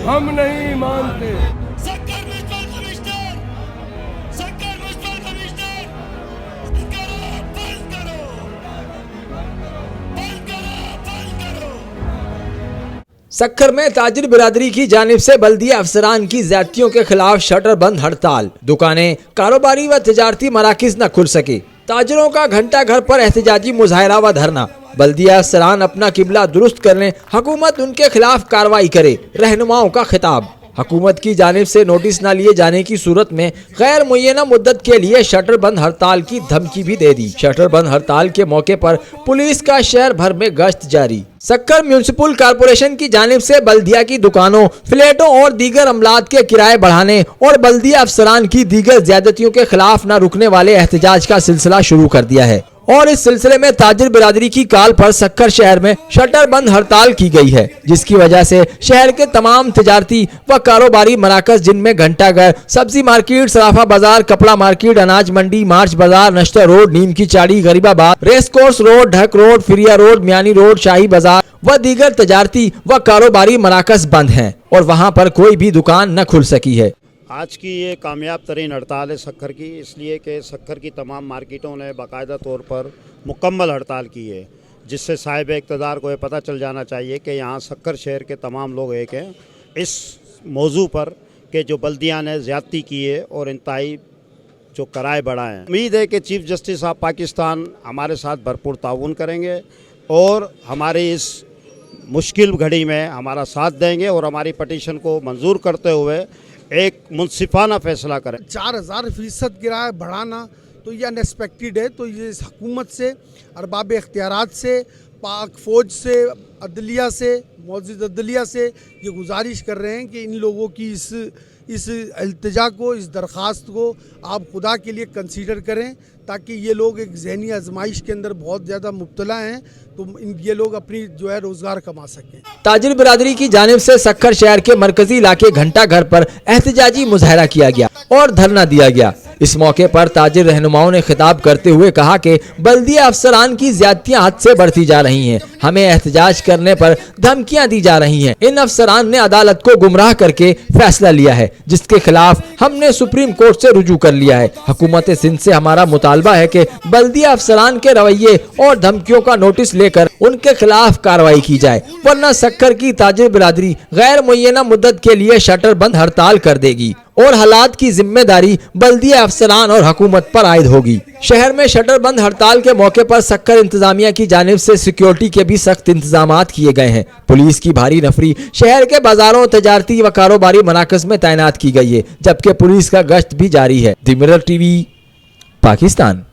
हम नहीं मानते। सक्खर में ताजिर बिरादरी की जानिब से बल्दिया अफसरान की ज्यादतियों के खिलाफ शटर बंद हड़ताल। दुकानें, कारोबारी व तिजारती मराकिज न खुल सके। ताजिरों का घंटा घर पर एहतजाजी मुजाहरा व धरना। बल्दिया अफसरान अपना किबला दुरुस्त कर लें, हुकूमत उनके खिलाफ कार्रवाई करे। रहनुमाओं का खिताब। हुकूमत की जानिब से नोटिस न लिए जाने की सूरत में गैर मुय्यना मुद्दत के लिए शटर बंद हड़ताल की धमकी भी दे दी। शटर बंद हड़ताल के मौके पर पुलिस का शहर भर में गश्त जारी। सक्खर म्यूनिसिपल कॉरपोरेशन की जानिब से बल्दिया की दुकानों, फ्लैटों और दीगर अमलात के किराए बढ़ाने और बल्दिया अफसरान की दीगर ज्यादतियों के खिलाफ न रुकने वाले एहतजाज का सिलसिला शुरू कर दिया है और इस सिलसिले में ताजिर बिरादरी की काल पर सक्खर शहर में शटर बंद हड़ताल की गई है, जिसकी वजह से शहर के तमाम तिजारती व कारोबारी मराकज जिनमें घंटाघर, सब्जी मार्केट, सराफा बाजार, कपड़ा मार्केट, अनाज मंडी, मार्च बाजार, नश्तर रोड, नीम की चाड़ी, गरीबाबाद, रेस कोर्स रोड, ढक रोड, फिरिया रोड, मियानी रोड, शाही बाजार व दीगर तिजारती व कारोबारी मराकज बंद हैं और वहाँ पर कोई भी दुकान न खुल सकी है। आज की ये कामयाब तरीन हड़ताल है सक्खर की, इसलिए कि सक्खर की तमाम मार्केटों ने बाकायदा तौर पर मुकम्मल हड़ताल की है, जिससे साहिब इक़्तिदार को ये पता चल जाना चाहिए कि यहाँ सक्खर शहर के तमाम लोग एक हैं इस मौजू पर कि जो बल्दिया ने ज़्यादती की है और इंतहाई जो किराए बढ़ाए हैं। उम्मीद है कि चीफ़ जस्टिस ऑफ पाकिस्तान हमारे साथ भरपूर ताउन करेंगे और हमारी इस मुश्किल घड़ी में हमारा साथ देंगे और हमारी पटिशन को मंजूर करते हुए एक मुनसिफाना फैसला करें। 4000% किराया बढ़ाना तो ये अनएक्सपेक्टेड है। तो ये हुकूमत से, अरबाब इख्तियारात से, पाक फ़ौज से, अदलिया से, मौजूद अदलिया से ये गुजारिश कर रहे हैं कि इन लोगों की इस इल्तिजा को, इस दरख्वास्त को आप खुदा के लिए कंसीडर करें, ताकि ये लोग एक ज़हनी आजमाइश के अंदर बहुत ज़्यादा मुब्तला हैं, तो ये लोग अपनी जो है रोज़गार कमा सकें। ताजिर बिरादरी की जानिब से सक्खर शहर के मरकजी इलाके घंटा घर पर एहतजाजी मुजाहरा किया गया और धरना दिया गया। इस मौके पर ताजिर रहनुमाओं ने खिताब करते हुए कहा कि बल्दिया अफसरान की ज्यादतियां हद से बढ़ती जा रही हैं, हमें एहतजाज करने पर धमकियां दी जा रही हैं। इन अफसरान ने अदालत को गुमराह करके फैसला लिया है, जिसके खिलाफ हमने सुप्रीम कोर्ट से रुजू कर लिया है। हुकूमत सिंध से हमारा मुतालबा है कि बल्दिया अफसरान के रवैये और धमकियों का नोटिस लेकर उनके खिलाफ कार्रवाई की जाए, वरना सक्खर की ताजिर बिरादरी गैर मुय्यना मुद्दत के लिए शटर बंद हड़ताल कर देगी और हालात की जिम्मेदारी बल्दिया अफसरान और हुकूमत पर आयद होगी। शहर में शटर बंद हड़ताल के मौके पर सक्खर इंतजामिया की जानिब से सिक्योरिटी के भी सख्त इंतजामात किए गए हैं। पुलिस की भारी नफरी शहर के बाजारों, तजारती व कारोबारी मराकज में तैनात की गई है, जबकि पुलिस का गश्त भी जारी है। The mirror TV, Pakistan.